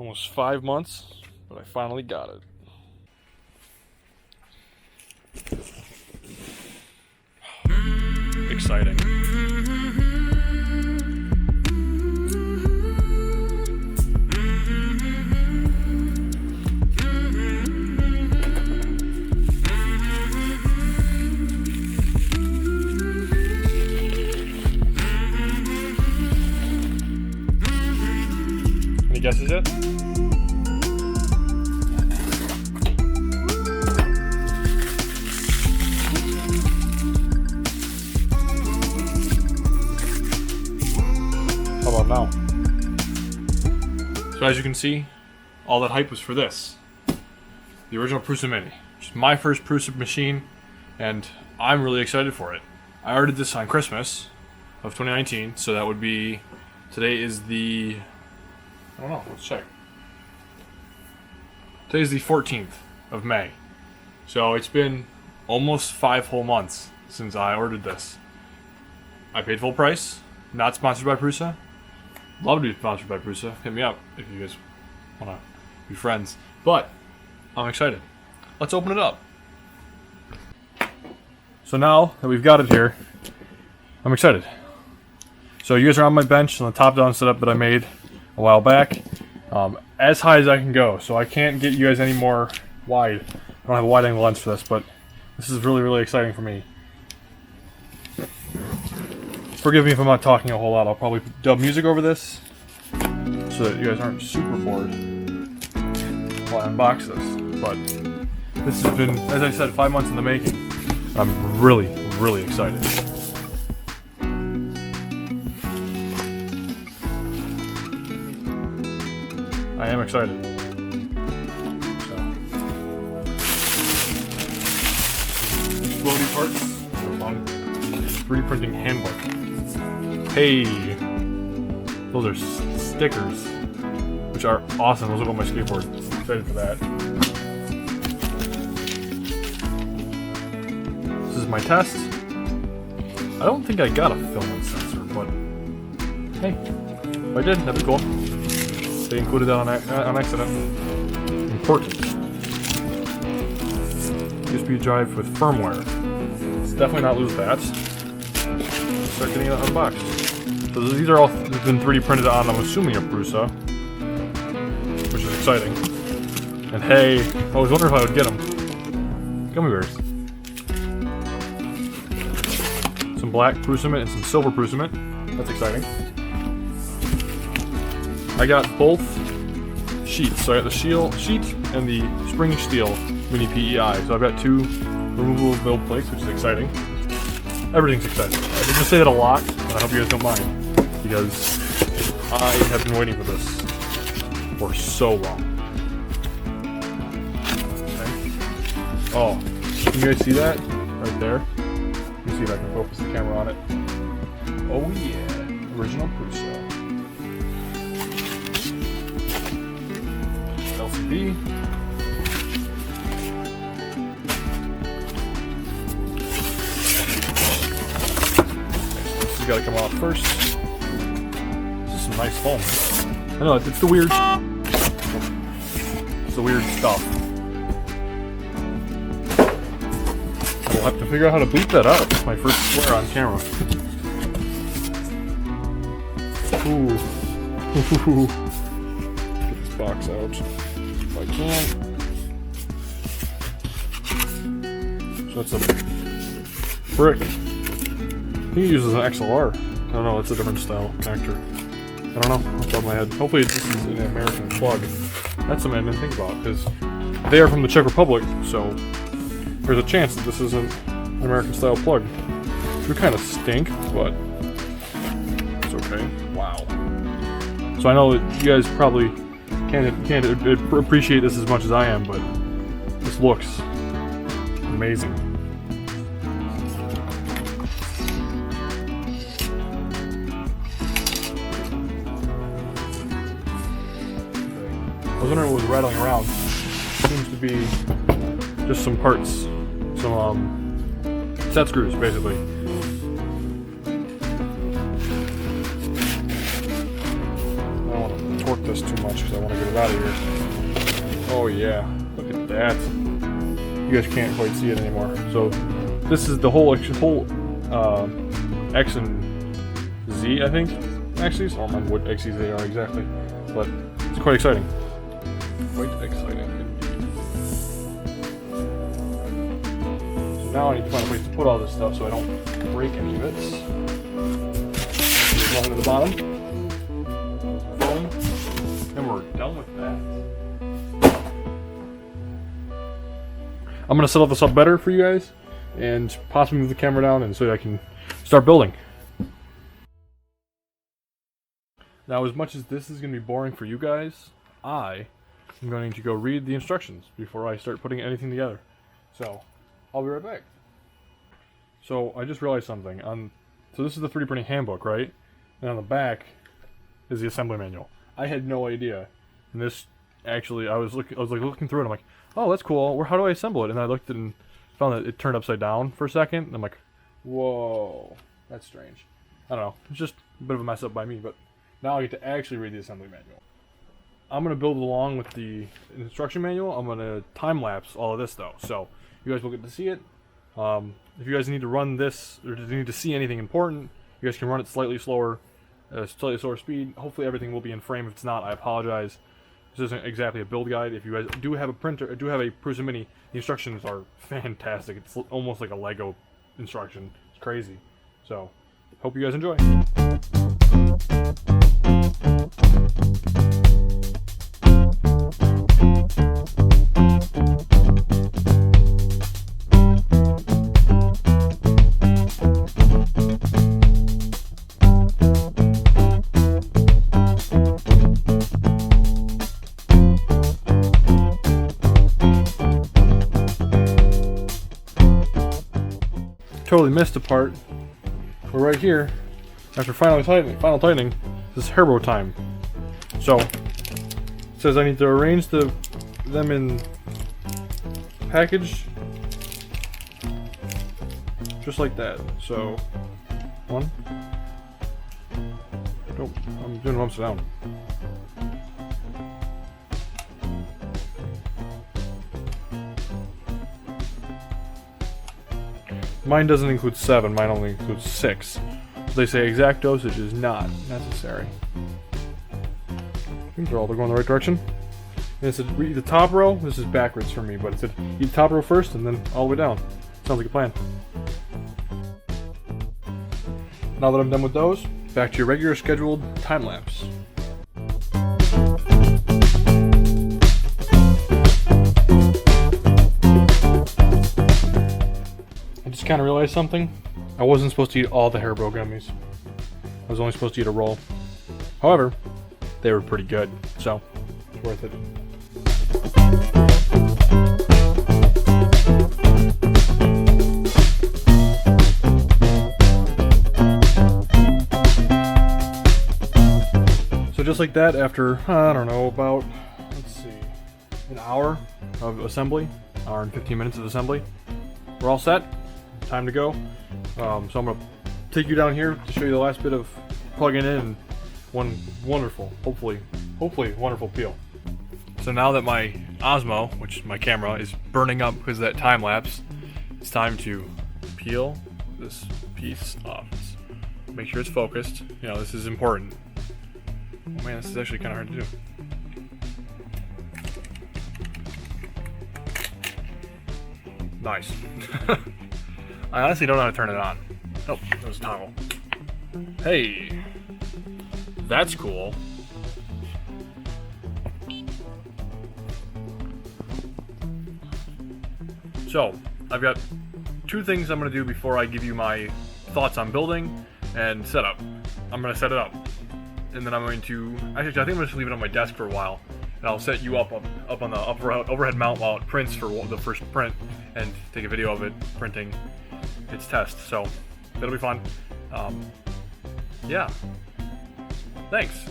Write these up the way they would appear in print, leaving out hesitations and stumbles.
Almost 5 months, but I finally got it. Exciting. Any guesses yet? How about now? So as you can see, all that hype was for this. The original Prusa Mini. It's my first Prusa machine, and I'm really excited for it. I ordered this on Christmas of 2019, so that would be... Today is the... I don't know, let's check. Today's the 14th of May. So it's been almost 5 whole months since I ordered this. I paid full price, not sponsored by Prusa. Love to be sponsored by Prusa. Hit me up if you guys want to be friends. But I'm excited. Let's open it up. So now that we've got it here, I'm excited. So you guys are on my bench on the top-down setup that I made a while back. As high as I can go, so I can't get you guys any more wide. I don't have a wide-angle lens for this, but this is really, really exciting for me. Forgive me if I'm not talking a whole lot. I'll probably dub music over this so that you guys aren't super bored while I unbox this. But this has been, as I said, 5 months in the making. I'm really, really excited. I am excited. So, exploding parts. They're fun. 3D printing handbook. Hey, those are stickers, which are awesome. Those are on my skateboard. Excited for that. This is my test. I don't think I got a filament sensor, but hey, if I did, that'd be cool. They included that on accident. Important. USB drive with firmware. Let's definitely not lose that. Start getting it unboxed. So these are all been 3D printed on, I'm assuming, a Prusa, which is exciting. And hey, I was wondering if I would get them. Gummy bears. Some black Prusa mint and some silver Prusa mint. That's exciting. I got both sheets. So I got the sheet and the spring steel mini PEI. So I've got 2 removable build plates, which is exciting. Everything's exciting. I just say that a lot, and I hope you guys don't mind, because I have been waiting for this for so long. Okay. Oh, can you guys see that? Right there? Let me see if I can focus the camera on it. Oh yeah, original Prusa. LCD. This has got to come off first. This is some nice foam. I know, it's the weird... It's the weird stuff. I will have to figure out how to bleep that out. It's my first swear on camera. Ooh. Get this box out if I can. So that's a brick. I think it uses an XLR. I don't know, it's a different style connector. I don't know, off the top of my head. Hopefully this is an American plug. That's something I didn't think about, because they are from the Czech Republic, so there's a chance that this isn't an American style plug. It would kind of stink, but it's okay. Wow. So I know that you guys probably can't appreciate this as much as I am, but this looks amazing. I was wondering what was rattling around. Seems to be just some parts, some set screws, basically. I want to torque this too much because I want to get it out of here. Oh yeah, look at that. You guys can't quite see it anymore. So this is the whole X and Z, I think, axes. I don't remember what axes they are exactly, but it's quite exciting. Quite exciting indeed. So now I need to find a place to put all this stuff so I don't break any of it. Drop it to the bottom. Boom. And we're done with that. I'm gonna set this up better for you guys, and possibly move the camera down, and so I can start building. Now, as much as this is gonna be boring for you guys, I am going to go read the instructions before I start putting anything together. So, I'll be right back. So, I just realized something. So this is the 3D printing handbook, right? And on the back is the assembly manual. I had no idea. And this actually, I was looking through it. I'm like, oh, that's cool. How do I assemble it? And I looked and found that it turned upside down for a second. And I'm like, whoa, that's strange. I don't know. It's just a bit of a mess up by me. But now I get to actually read the assembly manual. I'm gonna build along with the instruction manual. I'm gonna time lapse all of this though, so you guys will get to see it. If you guys need to run this or need to see anything important, you guys can run it slightly slower speed. Hopefully everything will be in frame. If it's not, I apologize. This isn't exactly a build guide. If you guys do have a printer, do have a Prusa Mini, the instructions are fantastic. It's almost like a Lego instruction. It's crazy. So, hope you guys enjoy. Totally missed a part. We're right here. After final tightening, this is Herbo time. So, it says I need to arrange them in package just like that. So, one. Nope, I'm doing them upside down. Mine doesn't include 7, mine only includes 6. They say exact dosage is not necessary. I think they're all going the right direction. And it said read the top row. This is backwards for me, but it said eat the top row first and then all the way down. Sounds like a plan. Now that I'm done with those, back to your regular scheduled time lapse. I just kind of realized something. I wasn't supposed to eat all the Haribo gummies. I was only supposed to eat a roll. However, they were pretty good, so it's worth it. So just like that, after, I don't know, about, let's see, an hour of assembly, hour and 15 minutes of assembly, we're all set. Time to go. So I'm going to take you down here to show you the last bit of plugging in and one wonderful, hopefully wonderful peel. So now that my Osmo, which is my camera, is burning up because of that time lapse, it's time to peel this piece off. Make sure it's focused. You know, this is important. Oh man, this is actually kind of hard to do. Nice. I honestly don't know how to turn it on. Oh, there's a toggle. Hey, that's cool. So, I've got 2 things I'm going to do before I give you my thoughts on building and setup. I'm going to set it up. And then I'm going to... Actually, I think I'm going to just leave it on my desk for a while. And I'll set you up on the overhead mount while it prints for the first print. And take a video of it printing its test. So, that'll be fun. Yeah. Thanks.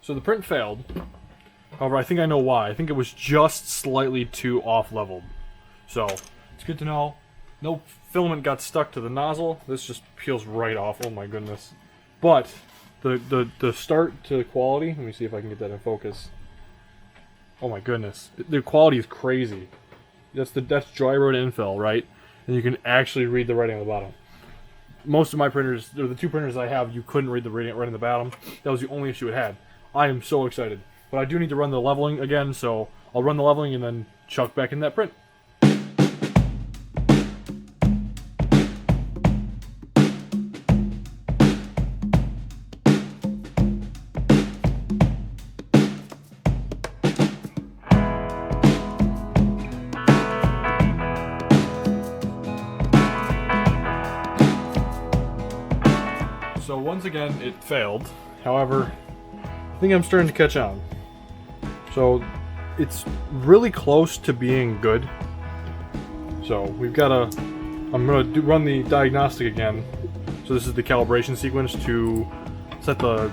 So the print failed. However, I think I know why. I think it was just slightly too off-leveled. So it's good to know. No filament got stuck to the nozzle. This just peels right off. Oh my goodness. But the start to quality, let me see if I can get that in focus. Oh my goodness. The quality is crazy. That's dry road infill, right? And you can actually read the writing on the bottom. Most of my printers, or the two printers I have, you couldn't read the writing on the bottom. That was the only issue it had. I am so excited. But I do need to run the leveling again, so I'll run the leveling and then chuck back in that print. So once again, it failed. However, I think I'm starting to catch on. So it's really close to being good. So we've got I'm gonna run the diagnostic again. So this is the calibration sequence to set the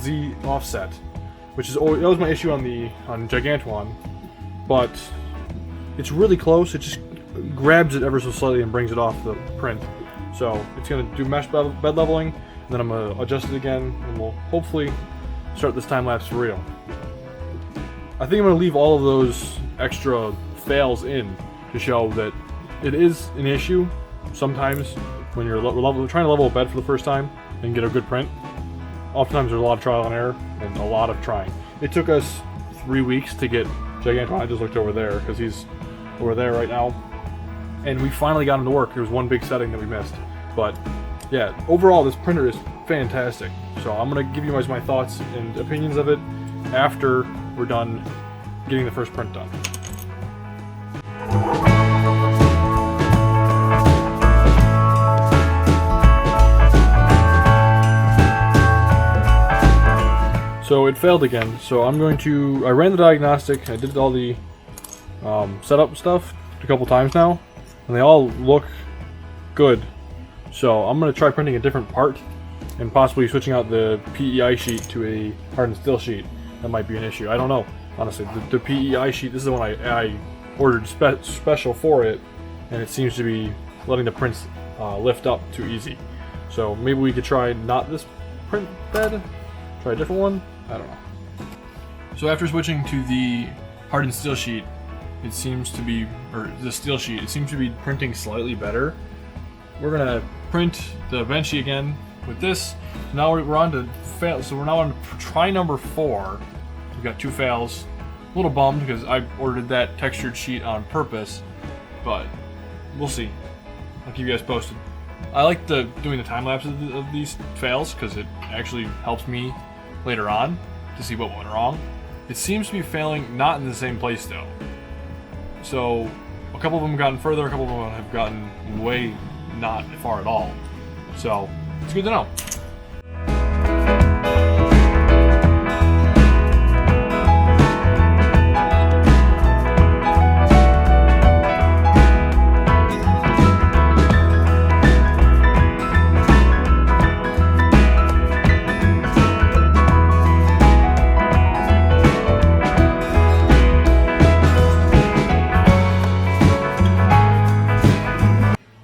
Z offset, which is always, that was my issue on Gigantuan, but it's really close. It just grabs it ever so slightly and brings it off the print. So it's going to do mesh bed leveling, and then I'm going to adjust it again, and we'll hopefully start this time lapse for real. I think I'm going to leave all of those extra fails in to show that it is an issue sometimes when you're trying to level a bed for the first time and get a good print. Oftentimes there's a lot of trial and error and a lot of trying. It took us 3 weeks to get Gigantuan. I just looked over there because he's over there right now. And we finally got him to work. There was one big setting that we missed. But yeah, overall this printer is fantastic. So I'm going to give you guys my thoughts and opinions of it after we're done getting the first print done. So it failed again. So I ran the diagnostic. I did all the setup stuff a couple times now, and they all look good. So I'm going to try printing a different part and possibly switching out the PEI sheet to a hardened steel sheet. That might be an issue. I don't know, honestly. The PEI sheet, this is the one I ordered special for it, and it seems to be letting the prints lift up too easy. So maybe we could try not this print bed, try a different one. I don't know. So after switching to the hardened steel sheet, it seems to be, or the steel sheet, it seems to be printing slightly better. We're gonna print the Benchy again with this. Now we're on to fail. So we're now on try number 4. We've got 2 fails. A little bummed because I ordered that textured sheet on purpose, but we'll see. I'll keep you guys posted. I like doing the time lapse of these fails because it actually helps me later on to see what went wrong. It seems to be failing not in the same place though. So a couple of them have gotten further, a couple of them have gotten way not far at all. So it's good to know.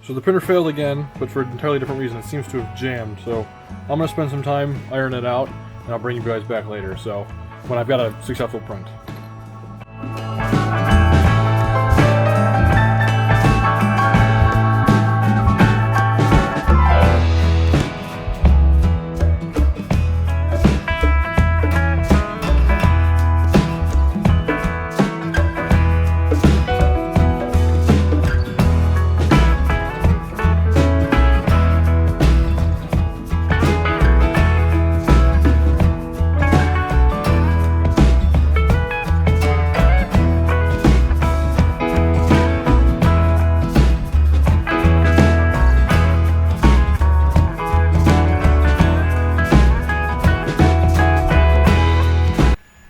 So the printer failed again, but for an entirely different reason. It seems to have jammed, so I'm going to spend some time ironing it out, and I'll bring you guys back later, so when I've got a successful print.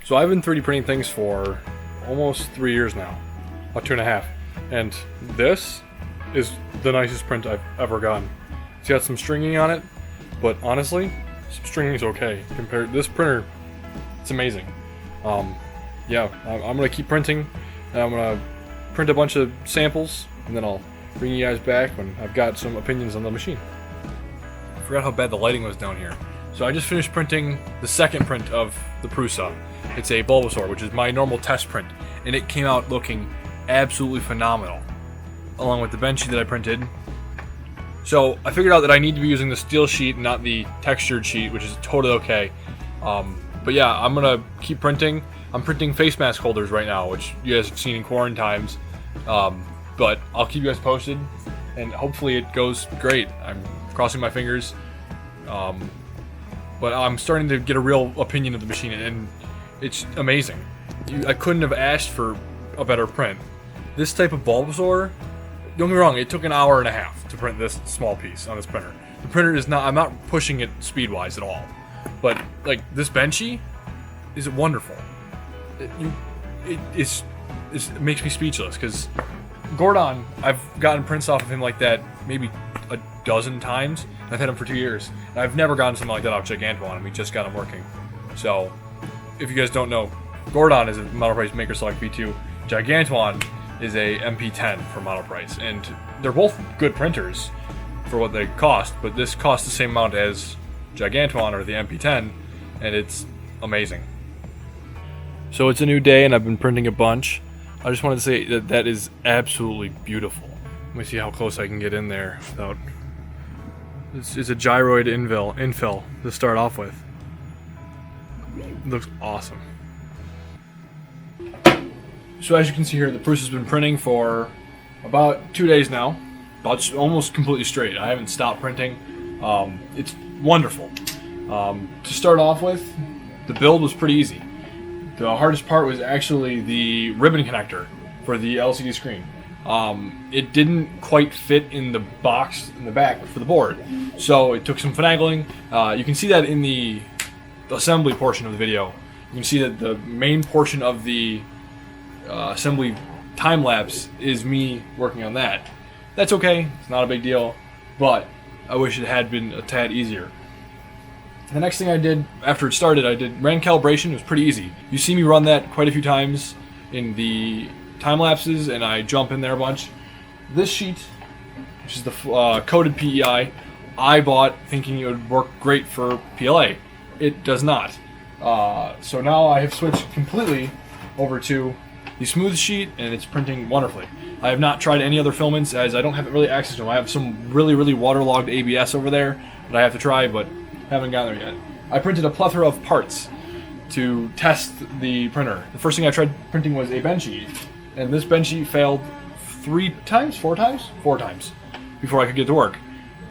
So I've been 3D printing things for almost 3 years now, about 2.5, and this is the nicest print I've ever gotten. It's got some stringing on it, but honestly, some stringing is okay compared to this printer. It's amazing. Yeah, I'm gonna keep printing, and I'm gonna print a bunch of samples, and then I'll bring you guys back when I've got some opinions on the machine. I forgot how bad the lighting was down here. So I just finished printing the second print of the Prusa. It's a Bulbasaur, which is my normal test print, and it came out looking absolutely phenomenal, along with the Benchy that I printed. So I figured out that I need to be using the steel sheet, not the textured sheet, which is totally okay. But yeah, I'm gonna keep printing. I'm printing face mask holders right now, which you guys have seen in quarantines. But I'll keep you guys posted, and hopefully it goes great. I'm crossing my fingers. But I'm starting to get a real opinion of the machine, and it's amazing. I couldn't have asked for a better print. This type of Bulbasaur, don't get me wrong, it took an hour and a half to print this small piece on this printer. The printer is not, I'm not pushing it speed-wise at all. But, like, this Benchy is wonderful. It makes me speechless, because Gordon, I've gotten prints off of him like that maybe a dozen times. I've had him for 2 years, and I've never gotten something like that off Gigantuan, and we just got him working. So, if you guys don't know, Gordon is a Monoprice Maker Select V2. Gigantuan is a MP10 for Monoprice, and they're both good printers for what they cost, but this costs the same amount as Gigantuan or the MP10, and it's amazing. So it's a new day, and I've been printing a bunch. I just wanted to say that that is absolutely beautiful. Let me see how close I can get in there without... This is a gyroid infill to start off with. It looks awesome. So as you can see here, the Prusa's been printing for about 2 days now. About almost completely straight. I haven't stopped printing. It's wonderful. To start off with, the build was pretty easy. The hardest part was actually the ribbon connector for the LCD screen. It didn't quite fit in the box in the back for the board, so it took some finagling. You can see that in the assembly portion of the video. You can see that the main portion of the assembly time lapse is me working on that. That's okay, it's not a big deal, but I wish it had been a tad easier. The next thing I did after it started, ran calibration. It was pretty easy. You see me run that quite a few times in the time lapses, and I jump in there a bunch. This sheet, which is the coated PEI, I bought thinking it would work great for PLA. It does not. So now I have switched completely over to the smooth sheet, and it's printing wonderfully. I have not tried any other filaments, as I don't have really access to them. I have some really waterlogged ABS over there that I have to try, but haven't gotten there yet. I printed a plethora of parts to test the printer. The first thing I tried printing was a Benchy, and this Benchy failed 4 times before I could get to work.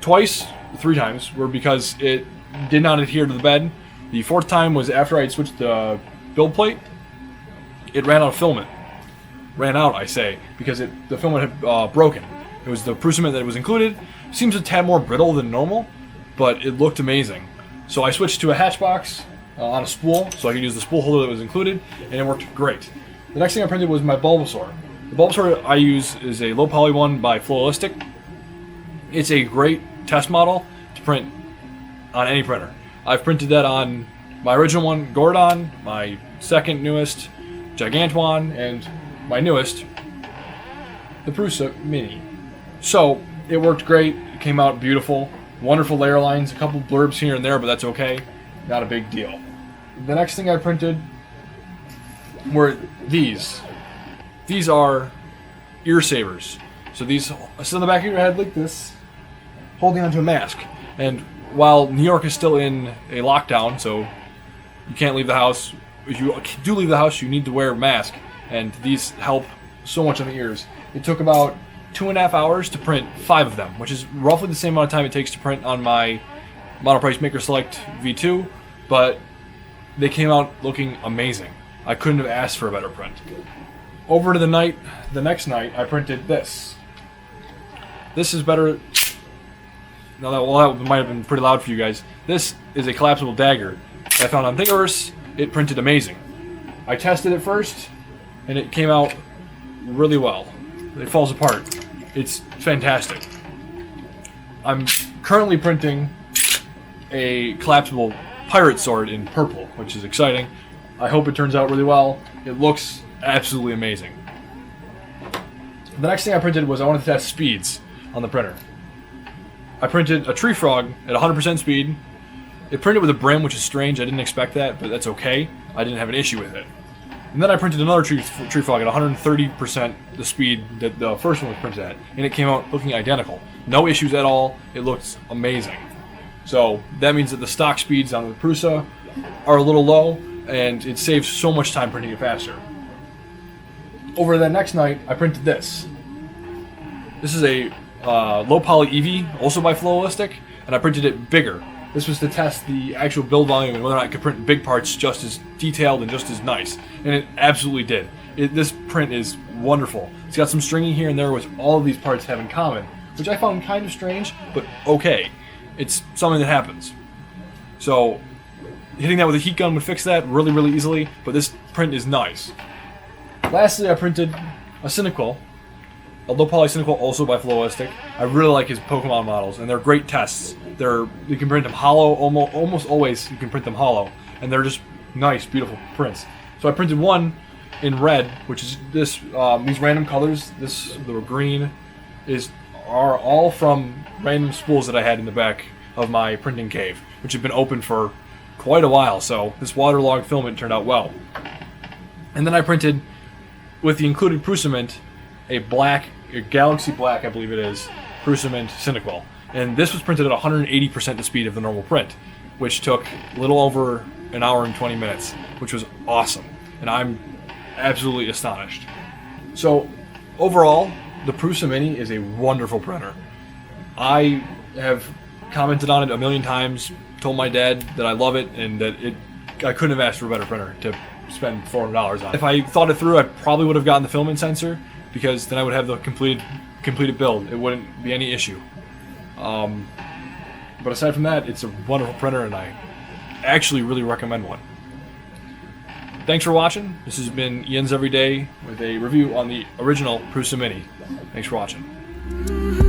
3 times were because it did not adhere to the bed. The 4th time was after I had switched the build plate. It ran out of filament. Ran out, I say, because the filament had broken. It was the Prusa that was included. Seems a tad more brittle than normal, but it looked amazing. So I switched to a hatchbox on a spool, so I could use the spool holder that was included, and it worked great. The next thing I printed was my Bulbasaur. The Bulbasaur I use is a low poly one by Flowalistic. It's a great test model to print on any printer. I've printed that on my original one, Gordon, my second newest, Gigantuan, and my newest, the Prusa Mini. So it worked great. It came out beautiful. Wonderful layer lines, a couple blurbs here and there, but that's okay. Not a big deal. The next thing I printed were these. These are ear savers. So these sit on the back of your head like this, holding onto a mask. And while New York is still in a lockdown, so you can't leave the house, if you do leave the house, you need to wear a mask. And these help so much on the ears. It took about 2.5 hours to print 5 of them, which is roughly the same amount of time it takes to print on my Monoprice Maker Select V2, but they came out looking amazing. I couldn't have asked for a better print. Over to the next night, I printed this. This is better. Now that might have been pretty loud for you guys. This is a collapsible dagger that I found on Thingiverse. It printed amazing. I tested it first, and it came out really well. It falls apart. It's fantastic. I'm currently printing a collapsible pirate sword in purple, which is exciting. I hope it turns out really well. It looks absolutely amazing. The next thing I printed was I wanted to test speeds on the printer. I printed a tree frog at 100% speed. It printed with a brim, which is strange. I didn't expect that, but that's okay. I didn't have an issue with it. And then I printed another tree frog at 130% the speed that the first one was printed at, and it came out looking identical. No issues at all. It looks amazing. So that means that the stock speeds on the Prusa are a little low, and it saves so much time printing it faster. Over that next night, I printed this. This is a low poly Eevee, also by Flowalistic, and I printed it bigger. This was to test the actual build volume and whether or not I could print big parts just as detailed and just as nice. And it absolutely did. This print is wonderful. It's got some stringing here and there, which all of these parts have in common, which I found kind of strange, but okay. It's something that happens. So hitting that with a heat gun would fix that really, really easily, but this print is nice. Lastly, I printed a Cyndaquil, a low poly Cyndaquil, also by Flowalistic. I really like his Pokemon models, and they're great tests. You can print them hollow, almost always you can print them hollow, and they're just nice, beautiful prints. So I printed one in red, which is this. These random colors. The green are all from random spools that I had in the back of my printing cave, which had been open for quite a while. So this waterlogged filament turned out well. And then I printed, with the included Prusa mint, a Galaxy Black, I believe it is, Prusa mint Cyndaquil. And this was printed at 180% the speed of the normal print, which took a little over an hour and 20 minutes, which was awesome. And I'm absolutely astonished. So, overall, the Prusa Mini is a wonderful printer. I have commented on it a million times, told my dad that I love it, and that I couldn't have asked for a better printer to spend $400 on. If I thought it through, I probably would have gotten the filament sensor, because then I would have the completed build. It wouldn't be any issue. But aside from that, it's a wonderful printer, and I actually really recommend one. Thanks for watching. This has been Ian's Everyday with a review on the original Prusa Mini. Thanks for watching.